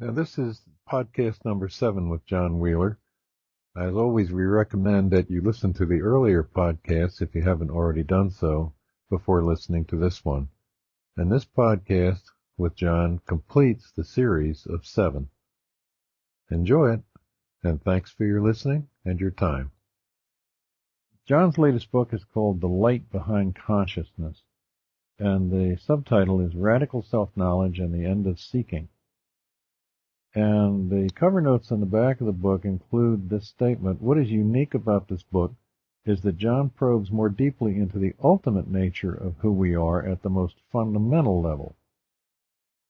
Now, this is podcast number 7 with John Wheeler. As always, we recommend that you listen to the earlier podcasts if you haven't already done so before listening to this one. And this podcast with John completes the series of 7. Enjoy it, and thanks for your listening and your time. John's latest book is called The Light Behind Consciousness, and the subtitle is Radical Self-Knowledge and the End of Seeking. And the cover notes on the back of the book include this statement: what is unique about this book is that John probes more deeply into the ultimate nature of who we are at the most fundamental level.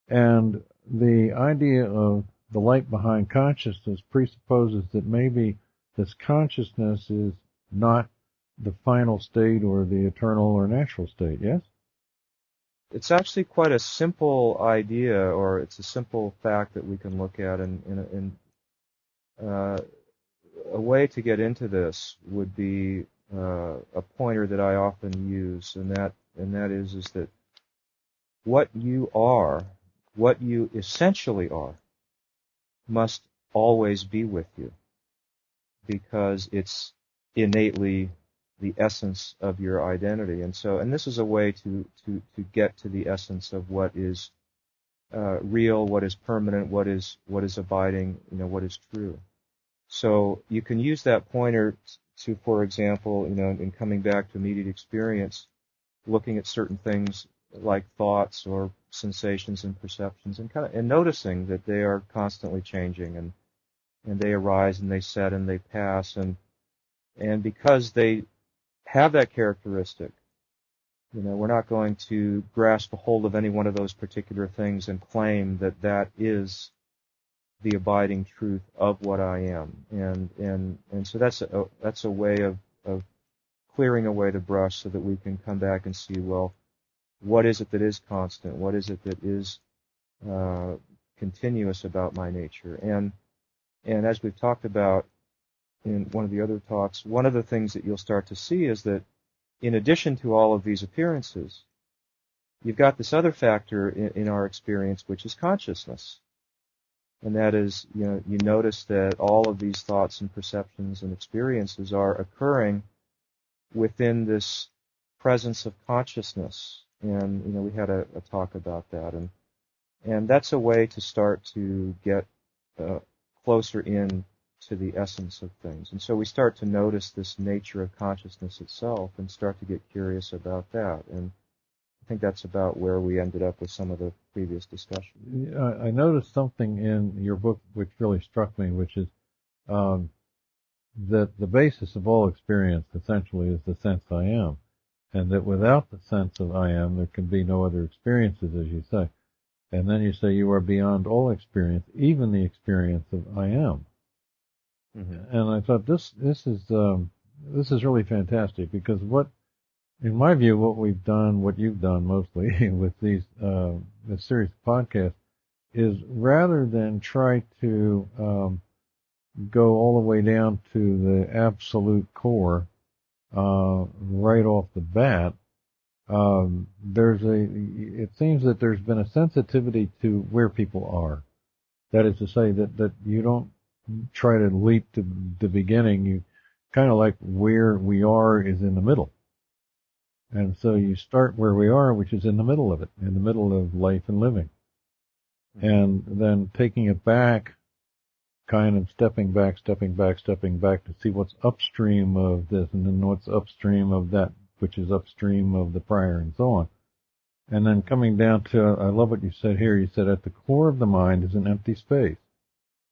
And the idea of the light behind consciousness presupposes that maybe this consciousness is not the final state or the eternal or natural state, yes? It's actually quite a simple idea, or it's a simple fact that we can look at, and a way to get into this would be a pointer that I often use, and that is that what you are, what you essentially are, must always be with you, because it's innately the essence of your identity. And this is a way to get to the essence of what is real, what is permanent, what is abiding, what is true. So you can use that pointer to, for example, in coming back to immediate experience, looking at certain things like thoughts or sensations and perceptions, and noticing that they are constantly changing, and they arise and they set and they pass, and because they have that characteristic, we're not going to grasp a hold of any one of those particular things and claim that that is the abiding truth of what I am. And so that's a way of clearing away the brush so that we can come back and see, well, what is it that is constant? What is it that is continuous about my nature? And as we've talked about in one of the other talks, one of the things that you'll start to see is that in addition to all of these appearances, you've got this other factor in our experience, which is consciousness. And that is, you notice that all of these thoughts and perceptions and experiences are occurring within this presence of consciousness. And, we had a talk about that. And that's a way to start to get closer in to the essence of things. And so we start to notice this nature of consciousness itself and start to get curious about that. And I think that's about where we ended up with some of the previous discussion. I noticed something in your book which really struck me, which is that the basis of all experience essentially is the sense I am, and that without the sense of I am, there can be no other experiences, as you say. And then you say you are beyond all experience, even the experience of I am. Mm-hmm. And I thought this is really fantastic, because in my view, what we've done, what you've done mostly with this series of podcasts, is rather than try to go all the way down to the absolute core right off the bat, it seems that there's been a sensitivity to where people are. That is to say that you don't try to leap to the beginning. You kind of like where we are is in the middle. And so you start where we are, which is in the middle of it, in the middle of life and living. Mm-hmm. And then taking it back, kind of stepping back to see what's upstream of this, and then what's upstream of that, which is upstream of the prior, and so on. And then coming down to, I love what you said here. You said, at the core of the mind is an empty space,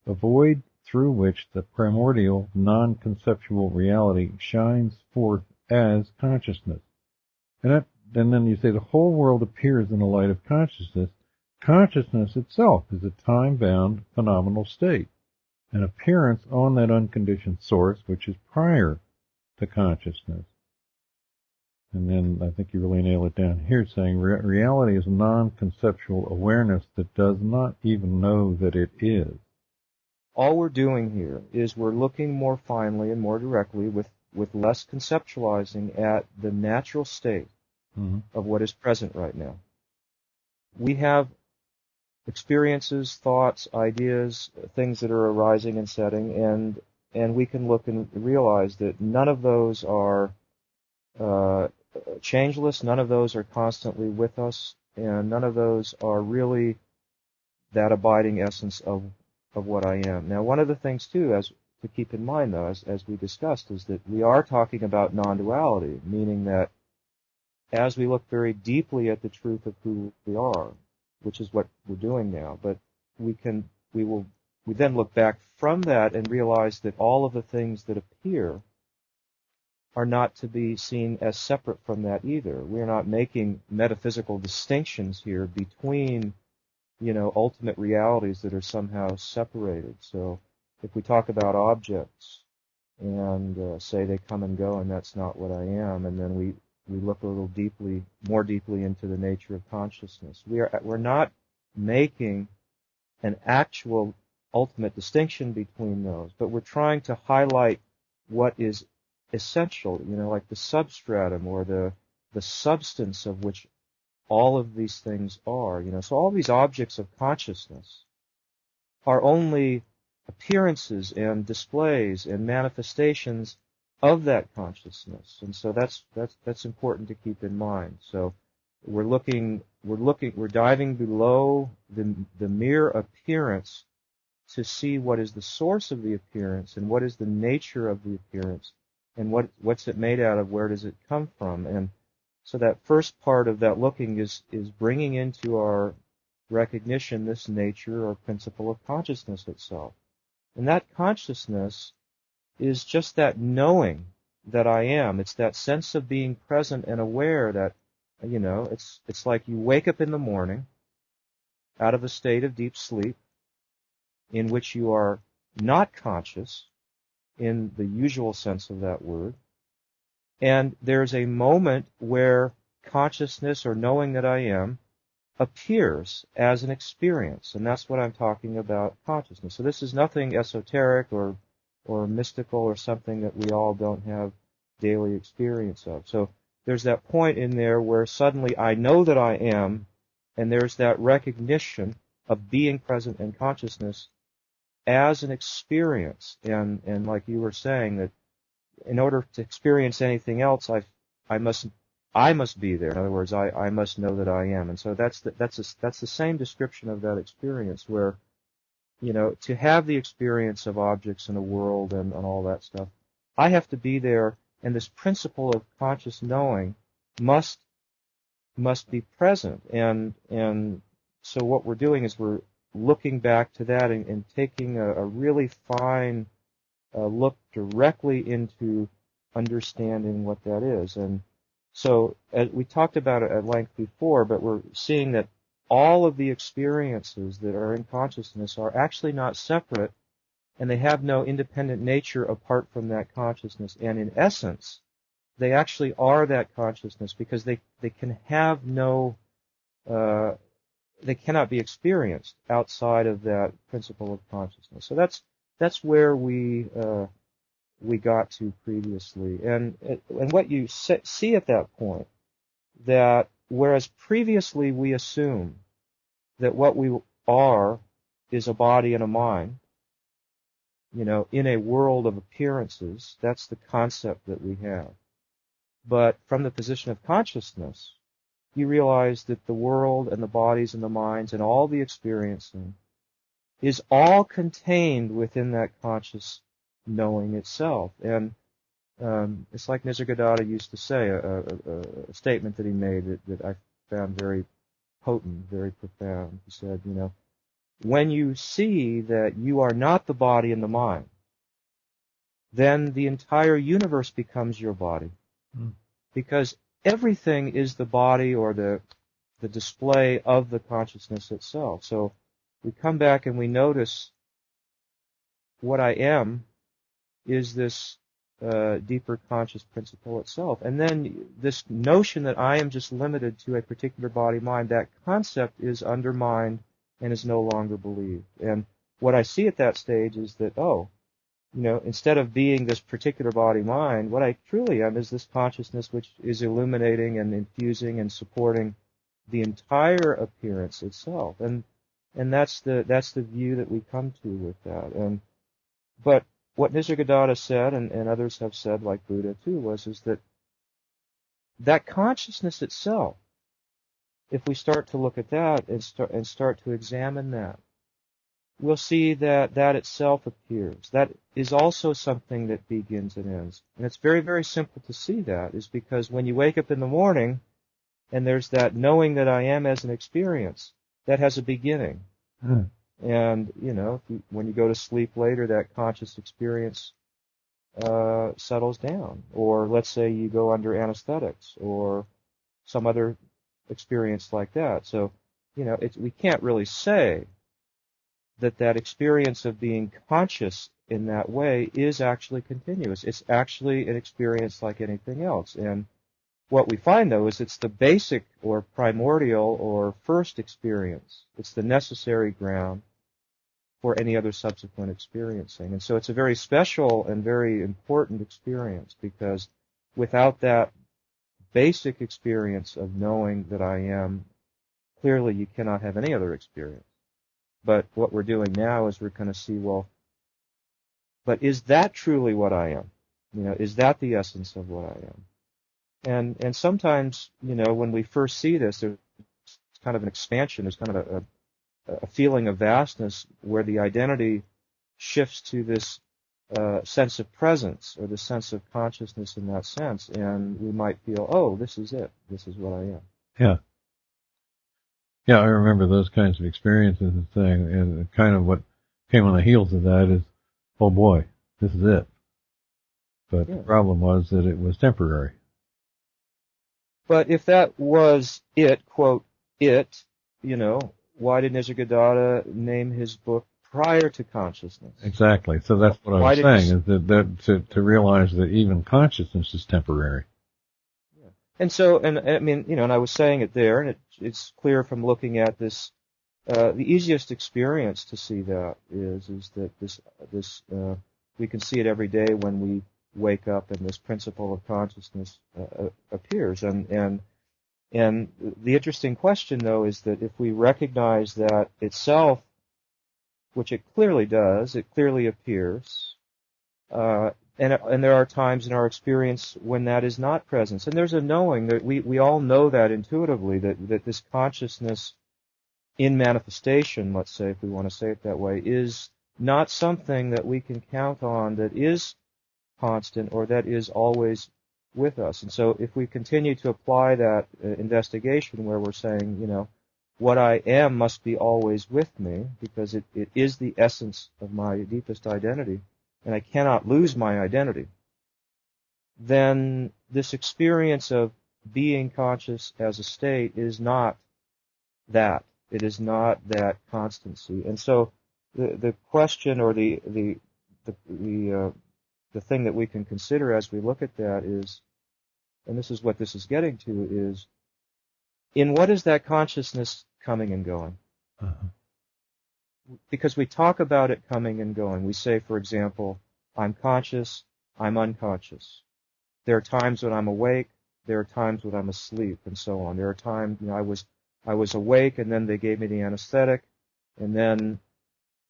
a void through which the primordial, non-conceptual reality shines forth as consciousness. And then you say the whole world appears in the light of consciousness. Consciousness itself is a time-bound phenomenal state, an appearance on that unconditioned source which is prior to consciousness. And then I think you really nail it down here, saying reality is non-conceptual awareness that does not even know that it is. All we're doing here is we're looking more finely and more directly with less conceptualizing at the natural state of what is present right now. We have experiences, thoughts, ideas, things that are arising and setting, and we can look and realize that none of those are changeless, none of those are constantly with us, and none of those are really that abiding essence of what I am. Now, one of the things, too, as to keep in mind, though, as we discussed, is that we are talking about non-duality, meaning that as we look very deeply at the truth of who we are, which is what we're doing now, but we then look back from that and realize that all of the things that appear are not to be seen as separate from that either. We're not making metaphysical distinctions here between, ultimate realities that are somehow separated. So if we talk about objects and say they come and go and that's not what I am, and then we look a little more deeply into the nature of consciousness, we're not making an actual ultimate distinction between those, but we're trying to highlight what is essential, like the substratum or the substance of which all of these things are, So all these objects of consciousness are only appearances and displays and manifestations of that consciousness, and so that's important to keep in mind. So we're diving below the mere appearance to see what is the source of the appearance and what is the nature of the appearance and what's it made out of, where does it come from. And so that first part of that looking is bringing into our recognition this nature or principle of consciousness itself. And that consciousness is just that knowing that I am. It's that sense of being present and aware that, it's like you wake up in the morning out of a state of deep sleep in which you are not conscious in the usual sense of that word, and there's a moment where consciousness or knowing that I am appears as an experience, and that's what I'm talking about, consciousness. So this is nothing esoteric or mystical or something that we all don't have daily experience of. So there's that point in there where suddenly I know that I am, and there's that recognition of being present in consciousness as an experience. And like you were saying, that in order to experience anything else, I must be there. In other words, I must know that I am. And so that's the same description of that experience where, to have the experience of objects in a world and all that stuff, I have to be there, and this principle of conscious knowing must be present. And so what we're doing is we're looking back to that and taking a really fine look directly into understanding what that is. And so we talked about it at length before, but we're seeing that all of the experiences that are in consciousness are actually not separate, and they have no independent nature apart from that consciousness. And in essence, they actually are that consciousness, because they can have no, they cannot be experienced outside of that principle of consciousness. So that's where we got to previously, and what you see at that point, that whereas previously we assumed that what we are is a body and a mind, in a world of appearances, that's the concept that we have. But from the position of consciousness, you realize that the world and the bodies and the minds and all the experiencing is all contained within that conscious knowing itself. And it's like Nisargadatta used to say, a statement that he made that I found very potent, very profound. He said, when you see that you are not the body and the mind, then the entire universe becomes your body. Because everything is the body or the display of the consciousness itself. So we come back and we notice what I am is this deeper conscious principle itself. And then this notion that I am just limited to a particular body-mind, that concept is undermined and is no longer believed. And what I see at that stage is that, instead of being this particular body-mind, what I truly am is this consciousness which is illuminating and infusing and supporting the entire appearance itself. And And that's the view that we come to with that. But what Nisargadatta said, and others have said, like Buddha too, is that consciousness itself, if we start to look at that and start to examine that, we'll see that that itself appears. That is also something that begins and ends. And it's very, very simple to see that, is because when you wake up in the morning and there's that knowing that I am as an experience, that has a beginning. Hmm. And, when you go to sleep later, that conscious experience settles down. Or let's say you go under anesthetics or some other experience like that. So, we can't really say that experience of being conscious in that way is actually continuous. It's actually an experience like anything else. And what we find, though, is it's the basic or primordial or first experience. It's the necessary ground for any other subsequent experiencing. And so it's a very special and very important experience, because without that basic experience of knowing that I am, clearly you cannot have any other experience. But what we're doing now is we're going to see, well, but is that truly what I am? Is that the essence of what I am? And sometimes, when we first see this, there's kind of an expansion. There's kind of a feeling of vastness where the identity shifts to this sense of presence, or the sense of consciousness in that sense, and we might feel, oh, this is it. This is what I am. Yeah. Yeah, I remember those kinds of experiences and saying, and kind of what came on the heels of that is, oh boy, this is it. But the problem was that it was temporary. But if that was it, quote, it, why did Nisargadatta name his book Prior to Consciousness? Exactly. So that's what I was saying, is that to realize that even consciousness is temporary. Yeah. And so, and I mean, and I was saying it there, and it's clear from looking at this, the easiest experience to see that is that this we can see it every day when we wake up and this principle of consciousness appears. And the interesting question, though, is that if we recognize that itself, which it clearly does, it clearly appears, and there are times in our experience when that is not present. And there's a knowing that we all know that intuitively, that this consciousness in manifestation, let's say, if we want to say it that way, is not something that we can count on that is constant or that is always with us. And so if we continue to apply that investigation where we're saying, what I am must be always with me, because it is the essence of my deepest identity, and I cannot lose my identity, then this experience of being conscious as a state is not that. It is not that constancy. And so the question, or the thing that we can consider as we look at that is, and this is what this is getting to, is in what is that consciousness coming and going? Uh-huh. Because we talk about it coming and going. We say, for example, I'm conscious, I'm unconscious. There are times when I'm awake, there are times when I'm asleep, and so on. There are times, I was awake, and then they gave me the anesthetic, and then,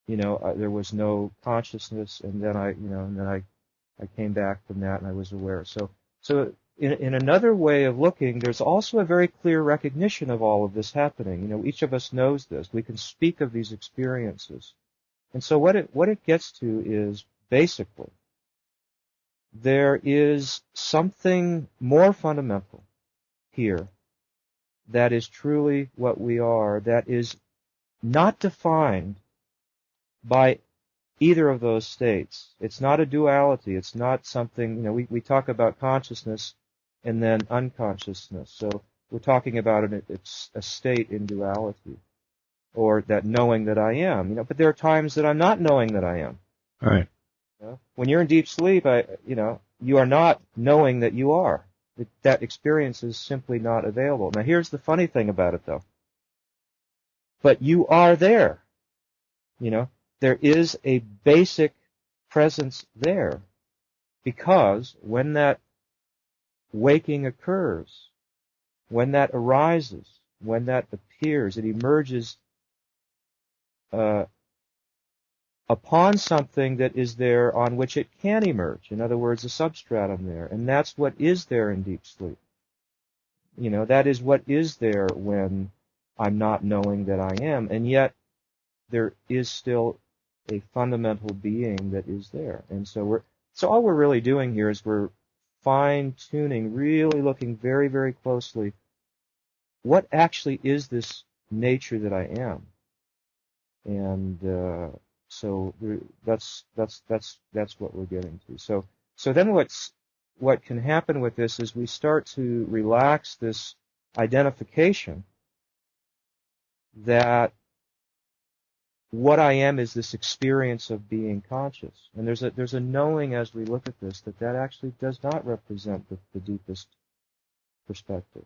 there was no consciousness, and then I came back from that, and I was aware. So in another way of looking, there's also a very clear recognition of all of this happening. Each of us knows this. We can speak of these experiences. And so what it gets to is, basically, there is something more fundamental here that is truly what we are, that is not defined by either of those states. It's not a duality. It's not something, we talk about consciousness and then unconsciousness. So we're talking about it's a state in duality, or that knowing that I am. But there are times that I'm not knowing that I am. All right. When you're in deep sleep, you are not knowing that you are. That experience is simply not available. Now, here's the funny thing about it, though. But you are there. There is a basic presence there, because when that waking occurs, when that arises, when that appears, it emerges upon something that is there on which it can emerge. In other words, a substratum there. And that's what is there in deep sleep. That is what is there when I'm not knowing that I am. And yet, there is still a fundamental being that is there. And so all we're really doing here is we're fine-tuning, really looking very, very closely, what actually is this nature that I am? And so that's what we're getting to. So then what can happen with this is we start to relax this identification that what I am is this experience of being conscious. And there's a knowing as we look at this that actually does not represent the deepest perspective.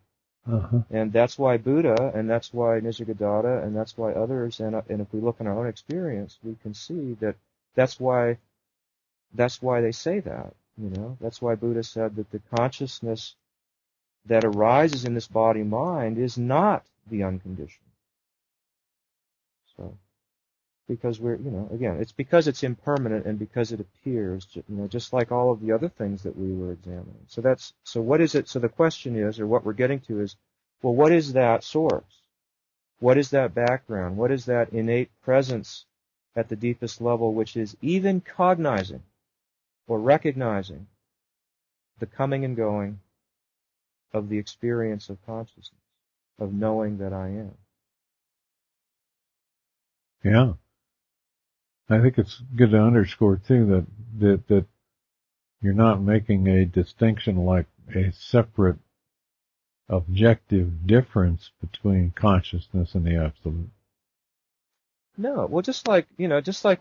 Uh-huh. And that's why Buddha, and that's why Nisargadatta, and that's why others, and if we look in our own experience, we can see that that's why they say that. That's why Buddha said that the consciousness that arises in this body-mind is not the unconditioned. So, because again, it's because it's impermanent and because it appears, just like all of the other things that we were examining. So what is it? So the question is, or what we're getting to is, well, what is that source? What is that background? What is that innate presence at the deepest level, which is even cognizing or recognizing the coming and going of the experience of consciousness, of knowing that I am? Yeah. I think it's good to underscore too that you're not making a distinction like a separate objective difference between consciousness and the absolute. No, well, just like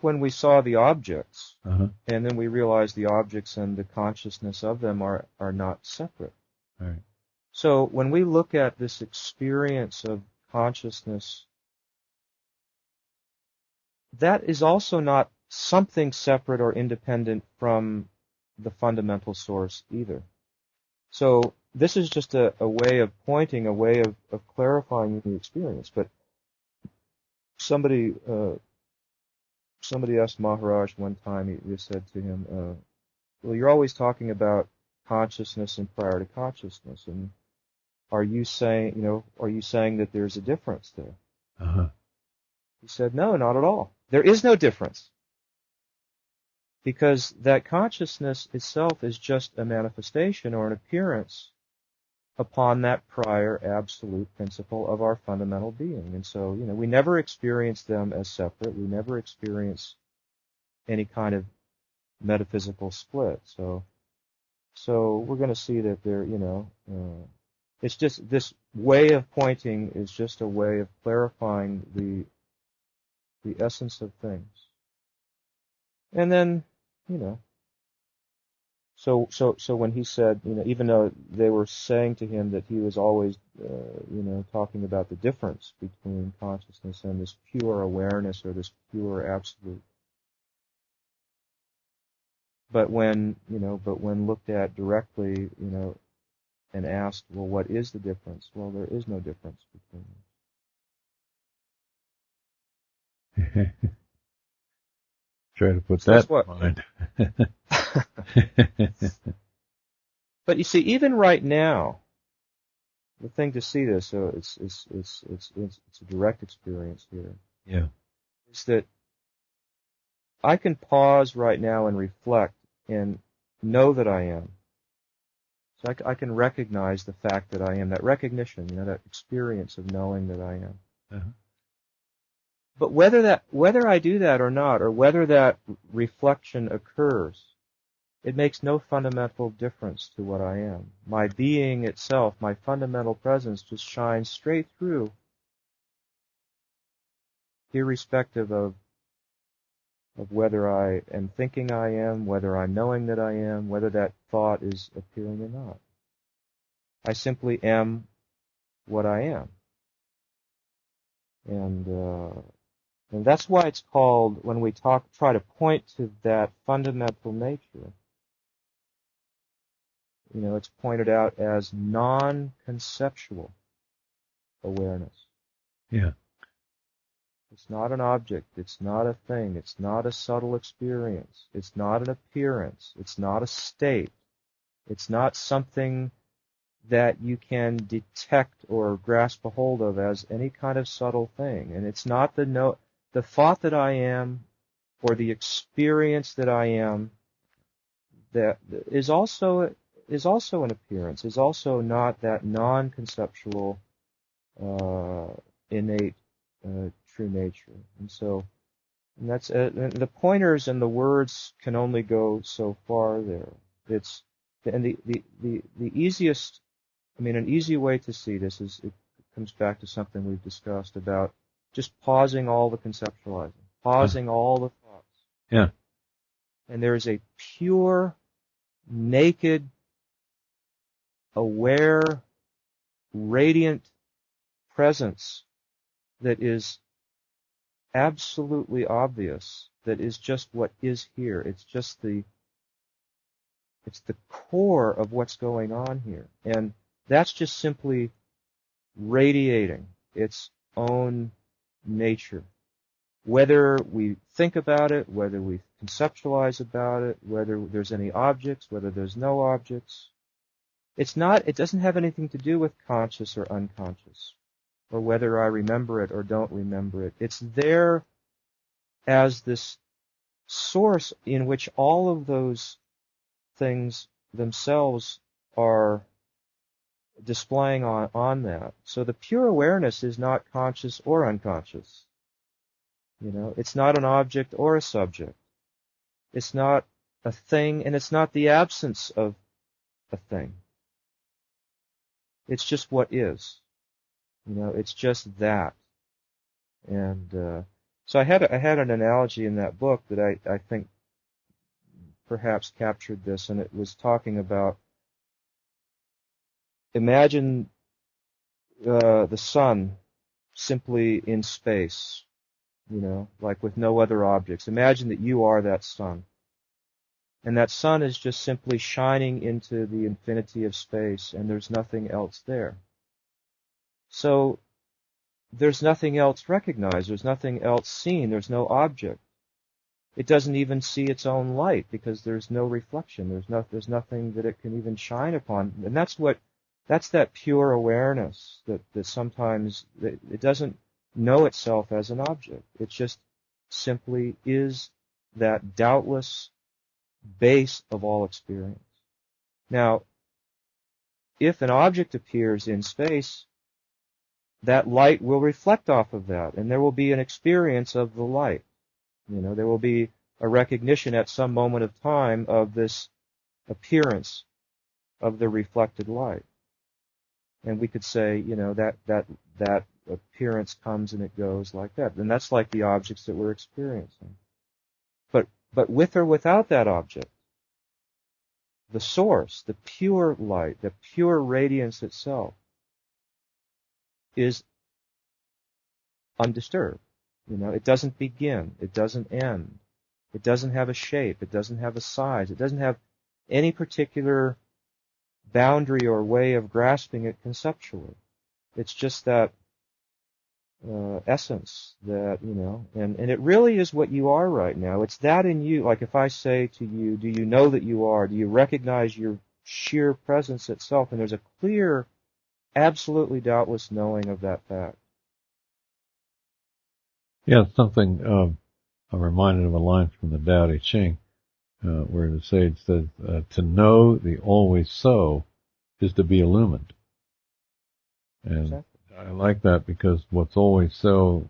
when we saw the objects, Uh-huh. and then we realized the objects and the consciousness of them are not separate. Right. So when we look at this experience of consciousness, that is also not something separate or independent from the fundamental source either. So this is just a way of pointing, a way of clarifying the experience. But somebody asked Maharaj one time, he said to him, well, you're always talking about consciousness and prior to consciousness, and are you saying that there's a difference there? Uh-huh. He said, no, not at all. There is no difference. Because that consciousness itself is just a manifestation or an appearance upon that prior absolute principle of our fundamental being. And so, we never experience them as separate. We never experience any kind of metaphysical split. So we're going to see that there, it's just this way of pointing is just a way of clarifying the essence of things. And then, so when he said, even though they were saying to him that he was always, talking about the difference between consciousness and this pure awareness or this pure absolute. But when looked at directly, and asked, well, what is the difference? Well, there is no difference between them. Try to put So that in mind. But you see, even right now, the thing to see this, so it's a direct experience here. Yeah. Is that I can pause right now and reflect and know that I am. So I can recognize the fact that I am, that recognition, that experience of knowing that I am. Uh-huh. But whether I do that or not, or whether that reflection occurs, it makes no fundamental difference to what I am. My being itself, my fundamental presence, just shines straight through, irrespective of whether I am thinking I am, whether I'm knowing that I am, whether that thought is appearing or not. I simply am what I am. And that's why it's called, when we try to point to that fundamental nature, it's pointed out as non-conceptual awareness. Yeah. It's not an object. It's not a thing. It's not a subtle experience. It's not an appearance. It's not a state. It's not something that you can detect or grasp a hold of as any kind of subtle thing. And it's not the thought that I am or the experience that I am that is also an appearance, is also not that non-conceptual, innate, true nature. And that's the pointers and the words can only go so far there. The easiest, an easy way to see this is it comes back to something we've discussed about just pausing all the conceptualizing, pausing all the thoughts. Yeah. And there is a pure, naked, aware, radiant presence that is absolutely obvious, that is just what is here. It's the core of what's going on here. And that's just simply radiating its own nature. Whether we think about it, whether we conceptualize about it, whether there's any objects, whether there's no objects, it doesn't have anything to do with conscious or unconscious, or whether I remember it or don't remember it. It's there as this source in which all of those things themselves are displaying on that. So the pure awareness is not conscious or unconscious. It's not an object or a subject. It's not a thing, and it's not the absence of a thing. It's just what is. It's just that. And so I had an analogy in that book that I think perhaps captured this, and it was talking about, imagine the sun simply in space, like with no other objects. Imagine that you are that sun. And that sun is just simply shining into the infinity of space, and there's nothing else there. So there's nothing else recognized, there's nothing else seen, there's no object. It doesn't even see its own light because there's no reflection, there's nothing that it can even shine upon. And that's that pure awareness that sometimes it doesn't know itself as an object. It just simply is that doubtless base of all experience. Now, if an object appears in space, that light will reflect off of that, and there will be an experience of the light. There will be a recognition at some moment of time of this appearance of the reflected light. And we could say, that appearance comes and it goes like that. And that's like the objects that we're experiencing. But with or without that object, the source, the pure light, the pure radiance itself is undisturbed. It doesn't begin. It doesn't end. It doesn't have a shape. It doesn't have a size. It doesn't have any particular boundary or way of grasping it conceptually. It's just that essence that, and it really is what you are right now. It's that in you. Like if I say to you, do you know that you are? Do you recognize your sheer presence itself? And there's a clear, absolutely doubtless knowing of that fact. Yeah, it's something, I'm reminded of a line from the Tao Te Ching, where the sage says, to know the always so is to be illumined. And exactly. I like that because what's always so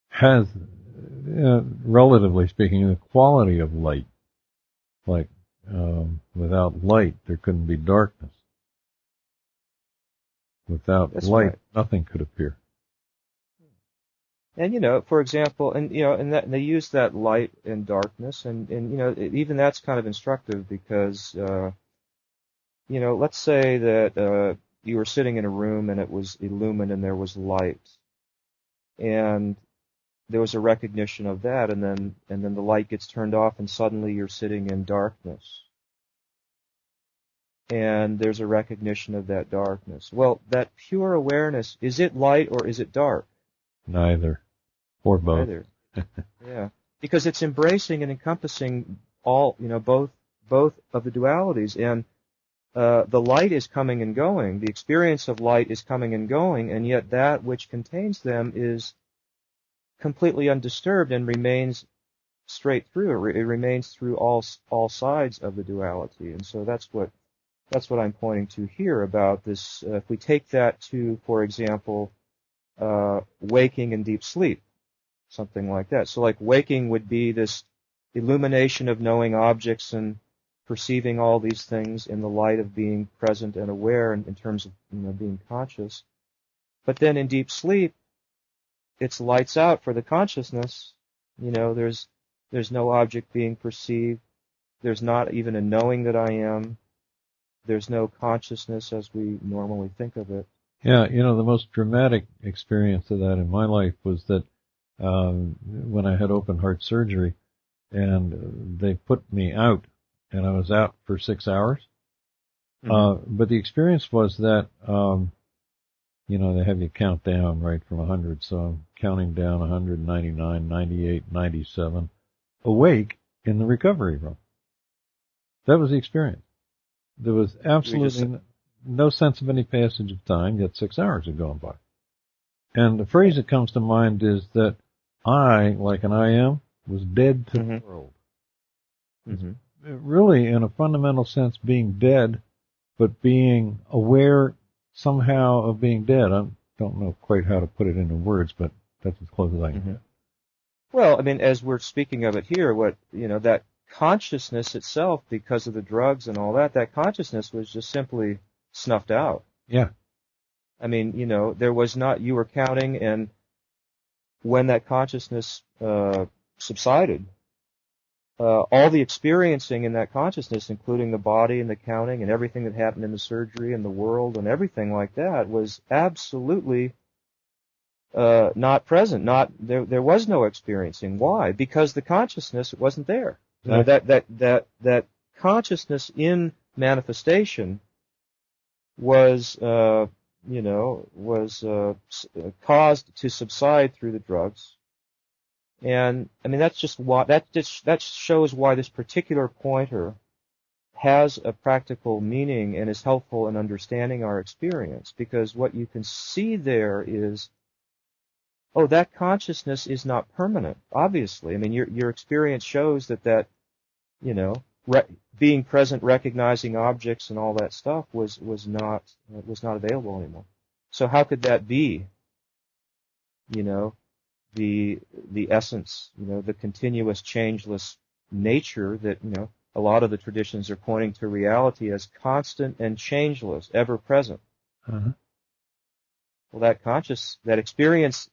has, relatively speaking, the quality of light. Like, without light, there couldn't be darkness. Without That's light, right. Nothing could appear. And for example, and they use that light and darkness, and even that's kind of instructive because let's say that you were sitting in a room and it was illumined and there was light, and there was a recognition of that, and then the light gets turned off and suddenly you're sitting in darkness, and there's a recognition of that darkness. Well, that pure awareness, is it light or is it dark? Neither. Or both. Neither. Yeah. Because it's embracing and encompassing all, both of the dualities. And the light is coming and going. The experience of light is coming and going, and yet that which contains them is completely undisturbed and remains straight through. It remains through all sides of the duality. And so that's what I'm pointing to here about this. If we take that to, for example, waking and deep sleep, something like that. So like waking would be this illumination of knowing objects and perceiving all these things in the light of being present and aware in terms of being conscious. But then in deep sleep, it's lights out for the consciousness. There's no object being perceived. There's not even a knowing that I am. There's no consciousness as we normally think of it. Yeah, the most dramatic experience of that in my life was that when I had open heart surgery and they put me out, and I was out for 6 hours. Mm-hmm. But the experience was that, they have you count down right from 100. So I'm counting down 199, 98, 97, awake in the recovery room. That was the experience. There was absolutely no sense of any passage of time, yet 6 hours had gone by. And the phrase that comes to mind is that I, like an I am, was dead to the world. Mm-hmm. Really, in a fundamental sense, being dead, but being aware somehow of being dead. I don't know quite how to put it into words, but that's as close as I can get. Well, as we're speaking of it here, that consciousness itself, because of the drugs and all that consciousness was just simply snuffed out. Yeah. There was not, you were counting, and when that consciousness subsided, all the experiencing in that consciousness, including the body and the counting and everything that happened in the surgery and the world and everything like that, was absolutely not present. There was no experiencing. Why? Because the consciousness wasn't there. That consciousness in manifestation was caused to subside through the drugs. And that shows why this particular pointer has a practical meaning and is helpful in understanding our experience, because what you can see there is, that consciousness is not permanent. Obviously, your experience shows that being present, recognizing objects, and all that stuff was not available anymore. So how could that be? The essence, the continuous, changeless nature that, a lot of the traditions are pointing to reality as constant and changeless, ever present. Uh-huh. Well, that experience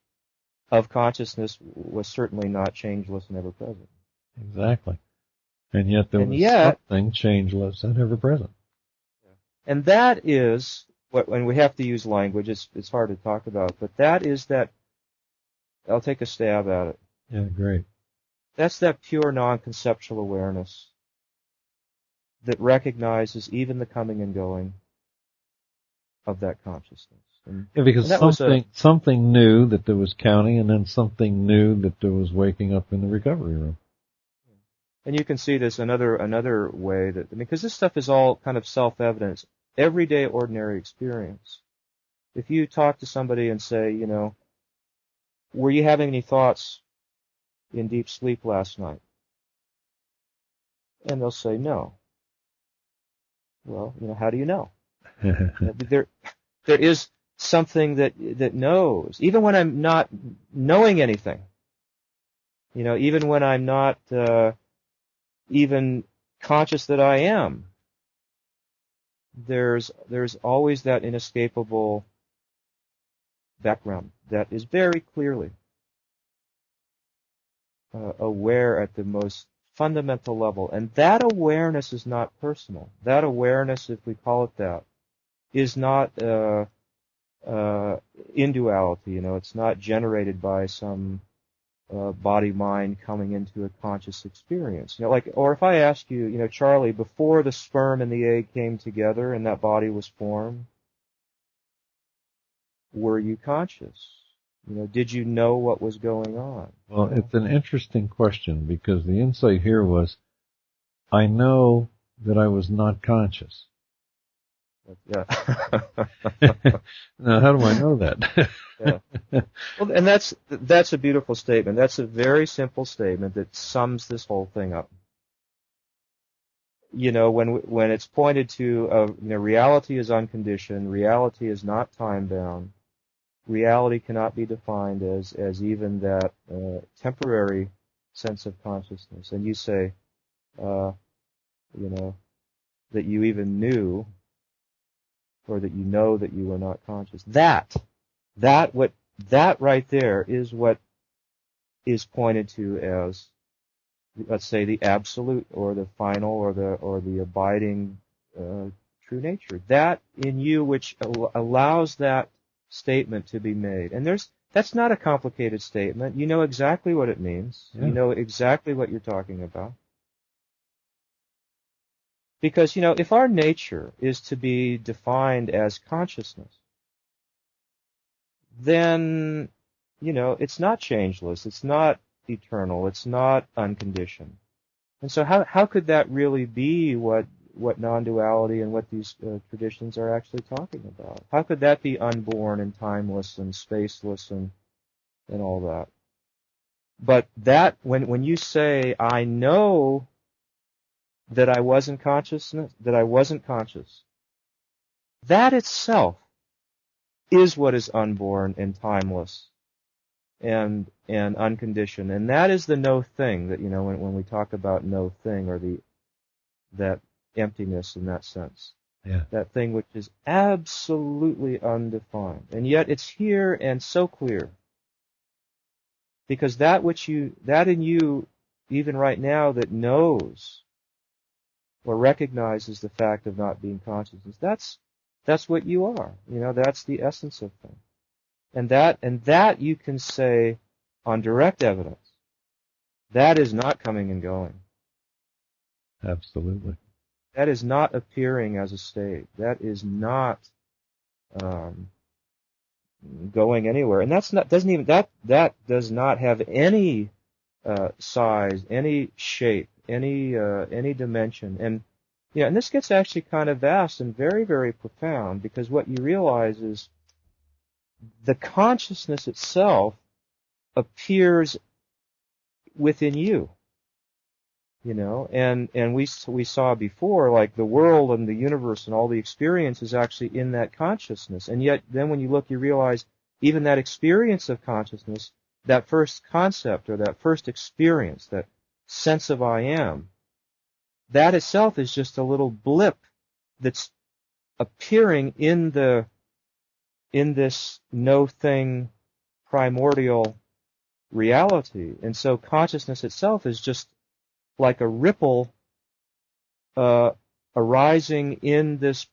of consciousness was certainly not changeless and ever present. Exactly. And yet there was something changeless and ever present. And that is when we have to use language, it's hard to talk about, but that is that. I'll take a stab at it. Yeah, great. That's that pure non-conceptual awareness that recognizes even the coming and going of that consciousness. Because something knew that there was counting, and then something knew that there was waking up in the recovery room. And you can see this another way because this stuff is all kind of self-evident, everyday ordinary experience. If you talk to somebody and say, were you having any thoughts in deep sleep last night? And they'll say no. Well, how do you know? There is something that knows, even when I'm not knowing anything. Even when I'm not even conscious that I am. There's always that inescapable background that is very clearly aware at the most fundamental level. And that awareness is not personal. That awareness, if we call it that, is not in duality. It's not generated by some body-mind coming into a conscious experience. Or if I ask you, Charlie, before the sperm and the egg came together and that body was formed, were you conscious? Did you know what was going on? Well, it's an interesting question because the insight here was, I know that I was not conscious. Yeah. Now, how do I know that? Yeah. Well, and that's a beautiful statement. That's a very simple statement that sums this whole thing up. When it's pointed to, reality is unconditioned, reality is not time bound, reality cannot be defined as even that temporary sense of consciousness. And you say, that you even knew, or that you know that you were not conscious. That right there is what is pointed to as, let's say, the absolute, or the final, or the abiding true nature. That in you which allows that statement to be made. And that's not a complicated statement. You know exactly what it means. Yeah. You know exactly what you're talking about. Because, if our nature is to be defined as consciousness, then, it's not changeless, it's not eternal, it's not unconditioned. And so how could that really be what non-duality and what these traditions are actually talking about? How could that be unborn and timeless and spaceless and all that? But that, when you say, I know that I wasn't conscious, that itself is what is unborn and timeless and unconditioned. And that is the no thing that, when we talk about no thing, or that emptiness in that sense. Yeah. That thing which is absolutely undefined. And yet it's here and so clear. Because that in you, even right now, that knows or recognizes the fact of not being consciousness, that's what you are. That's the essence of things. And that you can say on direct evidence. That is not coming and going. Absolutely. That is not appearing as a state. That is not going anywhere. And that does not have any size, any shape, any dimension. And this gets actually kind of vast and very, very profound, because what you realize is the consciousness itself appears within you. And we saw before, like, the world and the universe and all the experience is actually in that consciousness. And yet then when you look, you realize even that experience of consciousness, that first concept, or that first experience, that sense of I am, that itself is just a little blip that's appearing in this no thing primordial reality. And so consciousness itself is just like a ripple arising in this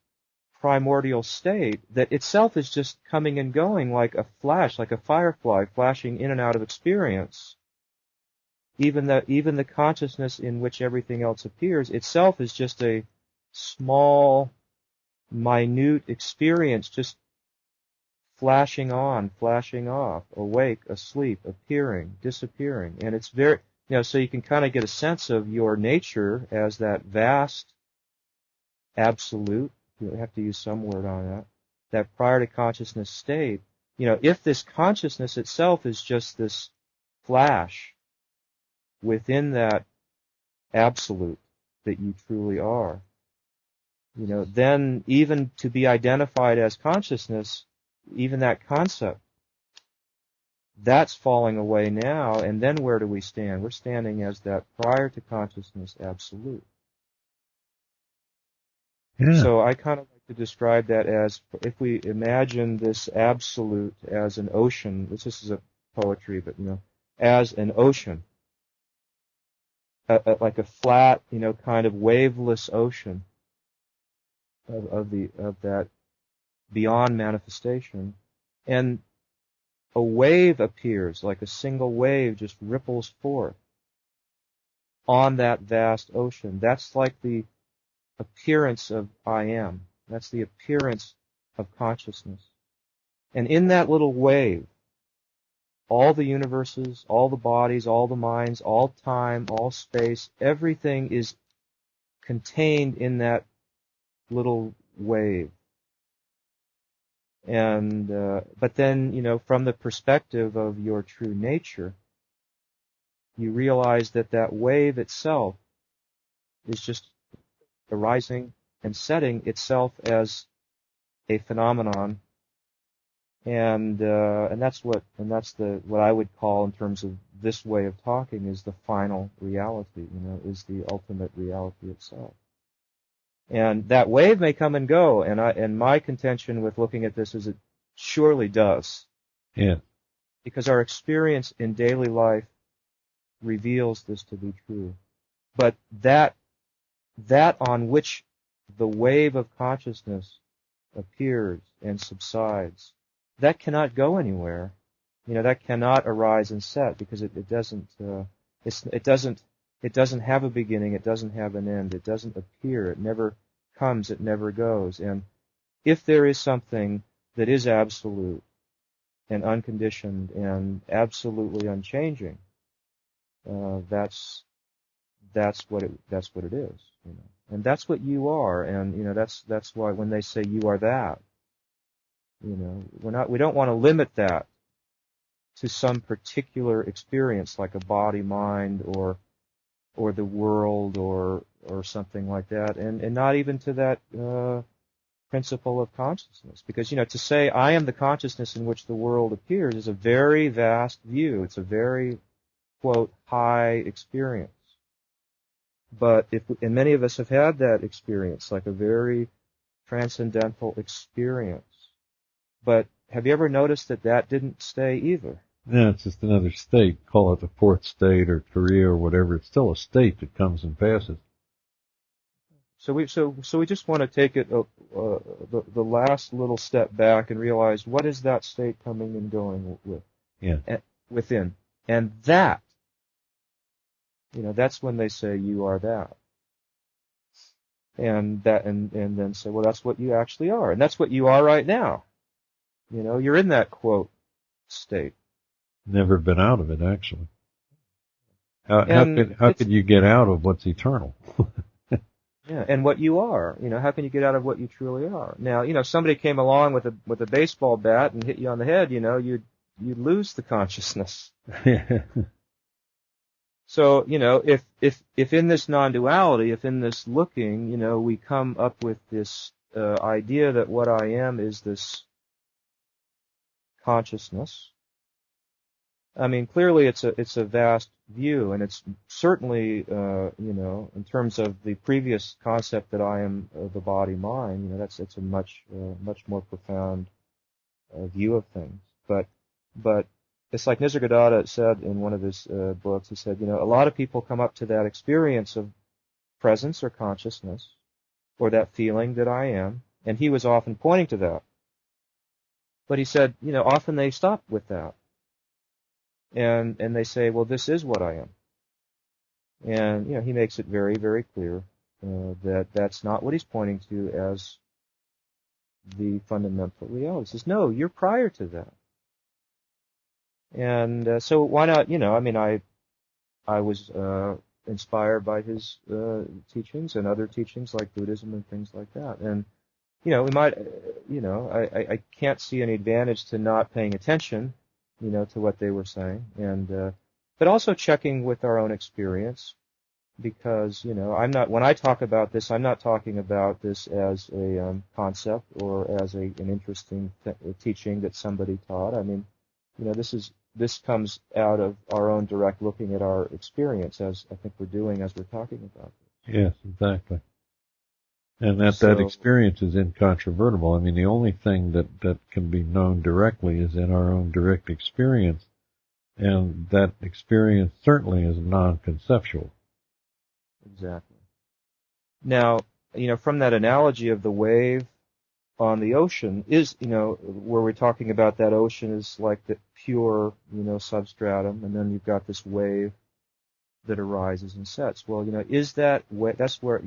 primordial state that itself is just coming and going like a flash, like a firefly flashing in and out of experience. Even the consciousness in which everything else appears itself is just a small, minute experience, just flashing on, flashing off, awake, asleep, appearing, disappearing. And it's very, so you can kind of get a sense of your nature as that vast, absolute, you have to use some word on that prior to consciousness state. If this consciousness itself is just this flash within that absolute that you truly are, then even to be identified as consciousness, even that concept, that's falling away now. And then where do we stand? We're standing as that prior to consciousness absolute. Yeah. So I kind of like to describe that as, if we imagine this absolute as an ocean, this is a poetry, but as an ocean, like a flat, kind of waveless ocean of that beyond manifestation, and a wave appears, like a single wave just ripples forth on that vast ocean. That's like the appearance of I am. That's the appearance of consciousness. And in that little wave, all the universes, all the bodies, all the minds, all time, all space, everything is contained in that little wave. And but then, from the perspective of your true nature, you realize that that wave itself is just arising and setting itself as a phenomenon, and that's what I would call, in terms of this way of talking, is the final reality. Is the ultimate reality itself. And that wave may come and go, and my contention with looking at this is it surely does. Yeah. Because our experience in daily life reveals this to be true. But that on which the wave of consciousness appears and subsides, that cannot go anywhere. That cannot arise and set, because it doesn't have a beginning, it doesn't have an end, it doesn't appear, it never comes, it never goes. And if there is something that is absolute and unconditioned and absolutely unchanging, that's what it is. And that's what you are. And that's why when they say you are that, we don't want to limit that to some particular experience, like a body, mind, or the world, or something like that, and not even to that principle of consciousness. Because to say I am the consciousness in which the world appears is a very vast view. It's a very, quote, high experience. But and many of us have had that experience, like a very transcendental experience. But have you ever noticed that didn't stay either? Yeah, it's just another state. Call it the fourth state or Korea or whatever. It's still a state that comes and passes. So we just want to take it the last little step back and realize, what is that state coming and going with? Yeah. Within. And that, that's when they say you are that. And then say, well, that's what you actually are. And that's what you are right now. You're in that, quote, state. Never been out of it, actually. How could you get out of what's eternal? Yeah, and what you are. How can you get out of what you truly are? Now, if somebody came along with a baseball bat and hit you on the head, you'd lose the consciousness. So, if in this non-duality, if in this looking, we come up with this idea that what I am is this consciousness. I mean, clearly it's a vast view, and it's certainly, in terms of the previous concept that I am the body mind, it's a much more profound view of things. But it's like Nisargadatta said in one of his books. He said, a lot of people come up to that experience of presence or consciousness, or that feeling that I am, and he was often pointing to that. But he said, often they stop with that. And they say, well, this is what I am. And, he makes it very, very clear that that's not what he's pointing to as the fundamental reality. He says, no, you're prior to that. And so why not, I was inspired by his teachings and other teachings like Buddhism and things like that. And, we might, I can't see any advantage to not paying attention, to what they were saying, and but also checking with our own experience, because when I talk about this, I'm not talking about this as a concept or as an interesting teaching that somebody taught. I mean, this comes out of our own direct looking at our experience, as I think we're doing as we're talking about this. Yes, exactly. And that experience is incontrovertible. I mean, the only thing that can be known directly is in our own direct experience, and that experience certainly is non-conceptual. Exactly. Now, from that analogy of the wave on the ocean is, where we're talking about that ocean is like the pure, substratum, and then you've got this wave that arises and sets. Well, is that that's where,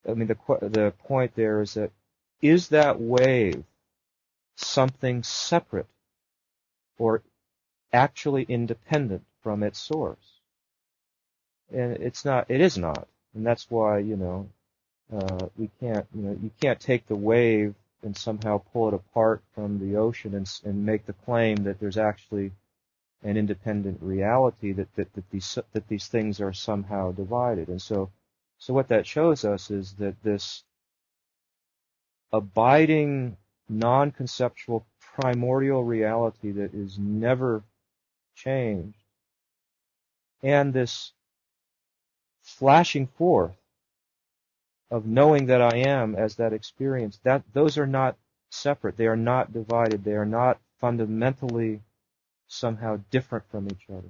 I mean, the point there is that wave something separate, or actually independent from its source. And it is not. And that's why, we can't, you can't take the wave and somehow pull it apart from the ocean and make the claim that there's actually an independent reality, that these things are somehow divided. And so what that shows us is that this abiding, non-conceptual, primordial reality that is never changed, and this flashing forth of knowing that I am as that experience, that those are not separate. They are not divided. They are not fundamentally somehow different from each other.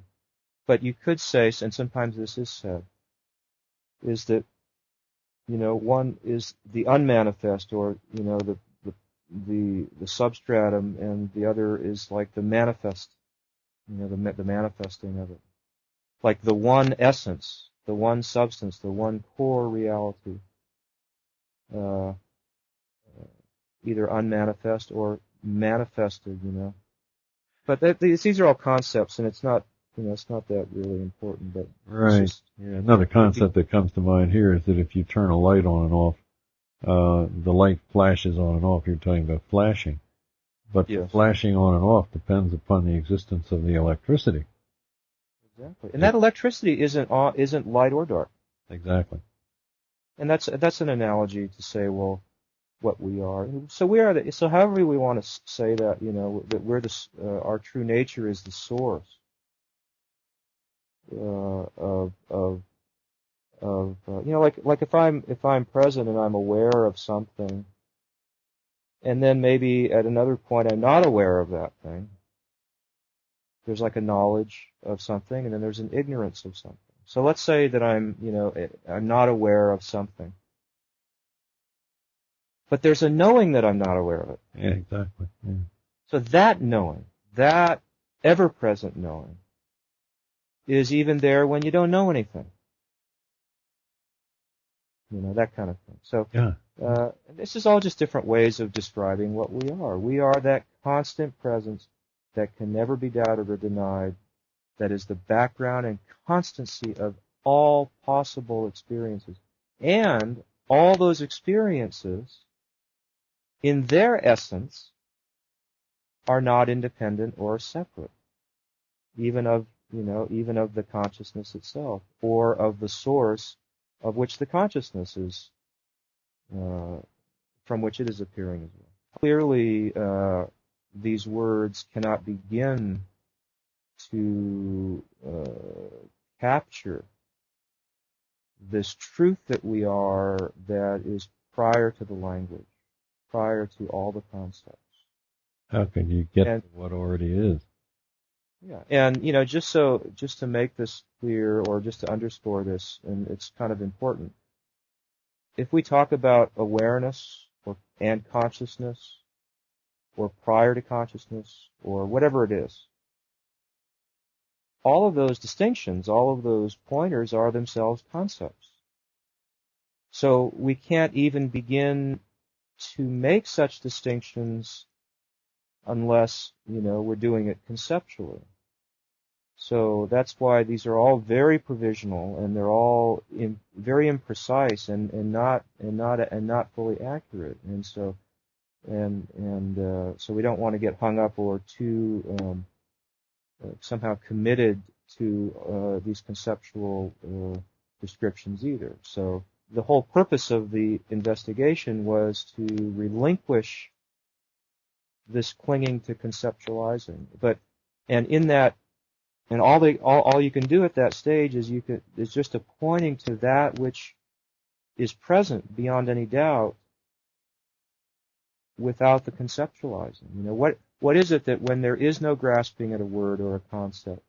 But you could say, and sometimes this is said, is that, one is the unmanifest, or, the substratum, and the other is like the manifest, the manifesting of it. Like the one essence, the one substance, the one core reality, either unmanifest or manifested, But these are all concepts, and it's not, it's not that really important. But right. Just, yeah. Another concept that comes to mind here is that if you turn a light on and off, the light flashes on and off. You're talking about flashing, but yes. The flashing on and off depends upon the existence of the electricity. Exactly, and that electricity isn't light or dark. Exactly. And that's an analogy to say, well, what we are. So we are. So however we want to say that, that we're our true nature is the source like if I'm present and I'm aware of something, and then maybe at another point I'm not aware of that thing. There's like a knowledge of something, and then there's an ignorance of something. So let's say that I'm not aware of something, but there's a knowing that I'm not aware of it. Yeah, exactly. Yeah. So that knowing, that ever-present knowing, is even there when you don't know anything. That kind of thing. So yeah. This is all just different ways of describing what we are. We are that constant presence that can never be doubted or denied, that is the background and constancy of all possible experiences. And all those experiences, in their essence, are not independent or separate, even of the consciousness itself, or of the source of which the consciousness is, from which it is appearing as well. Clearly, these words cannot begin to capture this truth that we are, that is prior to the language, prior to all the concepts. How can you get to what already is? Yeah, and just to make this clear, or just to underscore this, and it's kind of important. If we talk about awareness and consciousness, or prior to consciousness, or whatever it is, all of those distinctions, all of those pointers are themselves concepts. So we can't even begin to make such distinctions unless, we're doing it conceptually. So that's why these are all very provisional, and they're all very imprecise and not fully accurate. And so so we don't want to get hung up or too somehow committed to these conceptual descriptions either. So the whole purpose of the investigation was to relinquish this clinging to conceptualizing. And all you can do at that stage is just a pointing to that which is present beyond any doubt, without the conceptualizing. What is it that, when there is no grasping at a word or a concept,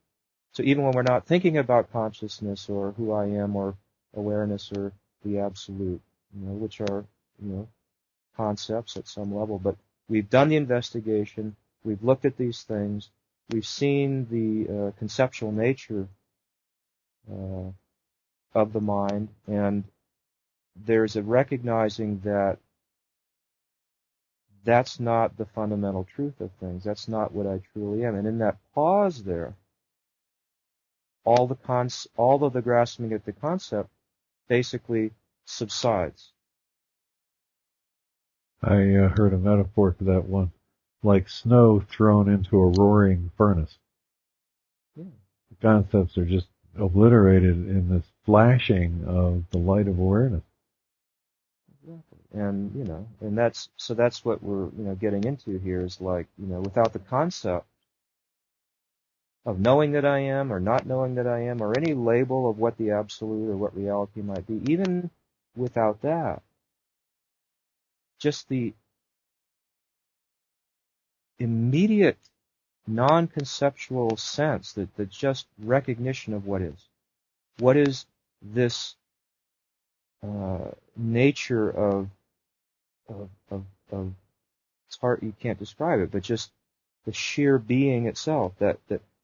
so even when we're not thinking about consciousness or who I am or awareness or the absolute, which are, concepts at some level, but we've done the investigation, we've looked at these things, we've seen the conceptual nature of the mind, and there's a recognizing that that's not the fundamental truth of things. That's not what I truly am. And in that pause there, all of the grasping at the concept basically subsides. I heard a metaphor for that one, like snow thrown into a roaring furnace. Yeah. The concepts are just obliterated in this flashing of the light of awareness. Exactly. And, and that's what we're, getting into here is like, without the concept of knowing that I am or not knowing that I am or any label of what the absolute or what reality might be, even without that, just the immediate non-conceptual sense, that just recognition of what is. What is this nature of it's hard, you can't describe it, but just the sheer being itself.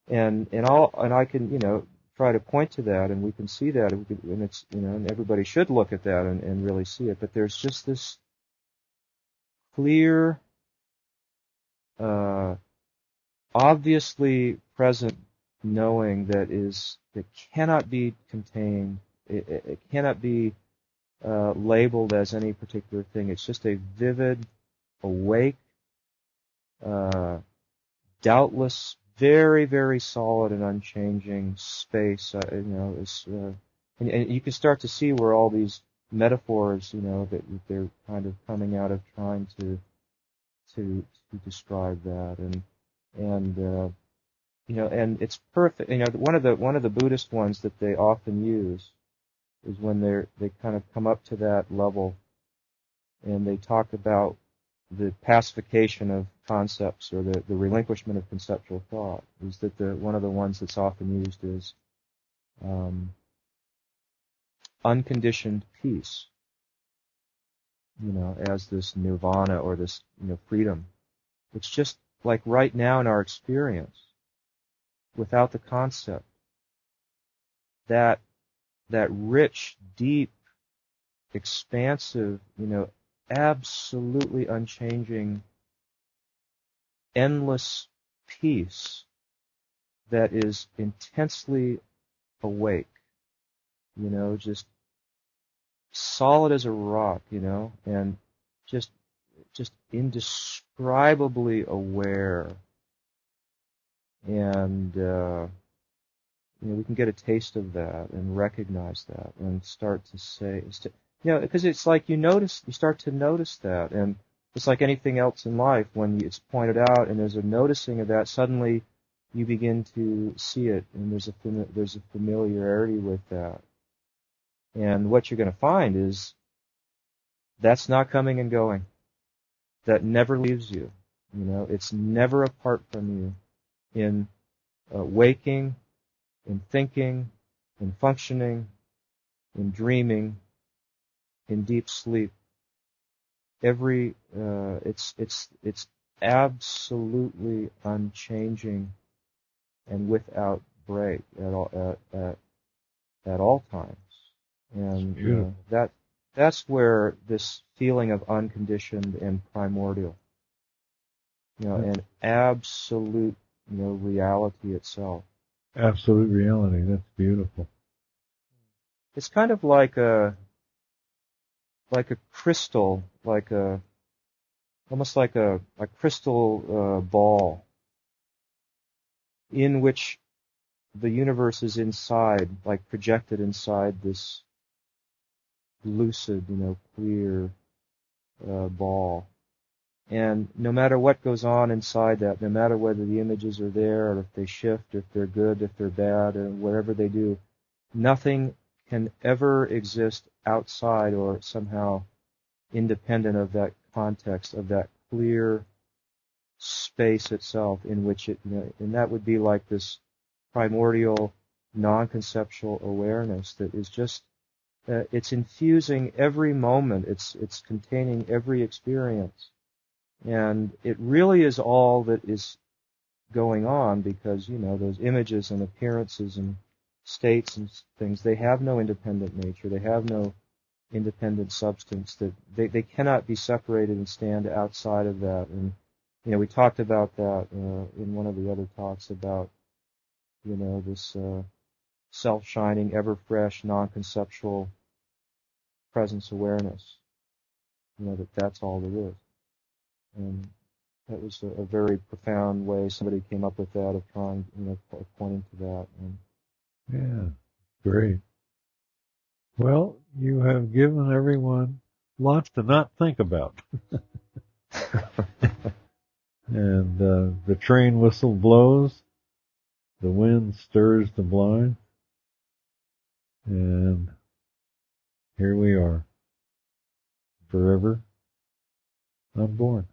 And I can try to point to that, and we can see that, and it's and everybody should look at that and really see it. But there's just this clear, obviously present knowing that cannot be contained. It cannot be labeled as any particular thing. It's just a vivid, awake, doubtless, very, very solid and unchanging space. And you can start to see where all these metaphors, that they're kind of coming out of trying to describe that, and it's perfect. One of the Buddhist ones that they often use is when they kind of come up to that level, and they talk about the pacification of concepts or the relinquishment of conceptual thought. Is that one of the ones that's often used is unconditioned peace, as this nirvana or this freedom. It's just like right now in our experience, without the concept, that rich, deep, expansive, absolutely unchanging, endless peace that is intensely awake, just solid as a rock, and just indescribably aware. And we can get a taste of that and recognize that and start to say, because it's like you start to notice that, and it's like anything else in life, when it's pointed out and there's a noticing of that, suddenly you begin to see it, and there's a familiarity with that. And what you're going to find is that's not coming and going. That never leaves you. It's never apart from you in waking, in thinking, in functioning, in dreaming, in deep sleep. It's absolutely unchanging and without break at all times. And that's where this feeling of unconditioned and primordial, and absolute, reality itself. Absolute reality. That's beautiful. It's kind of like a crystal, almost like a crystal ball in which the universe is inside, like projected inside this lucid, clear ball. And no matter what goes on inside that, no matter whether the images are there or if they shift, if they're good, if they're bad, or whatever they do, nothing can ever exist outside or somehow independent of that context, of that clear space itself in which it, and that would be like this primordial, non-conceptual awareness that is just, it's infusing every moment, it's containing every experience. And it really is all that is going on, because, those images and appearances and states and things, they have no independent nature. They have no independent substance, that they cannot be separated and stand outside of that. And we talked about that in one of the other talks about this self-shining, ever-fresh, non-conceptual presence awareness. That's all there is. And that was a very profound way somebody came up with that, of trying, pointing to that. And Yeah, great. Well, you have given everyone lots to not think about. And the train whistle blows, the wind stirs the blind, and here we are, forever unborn.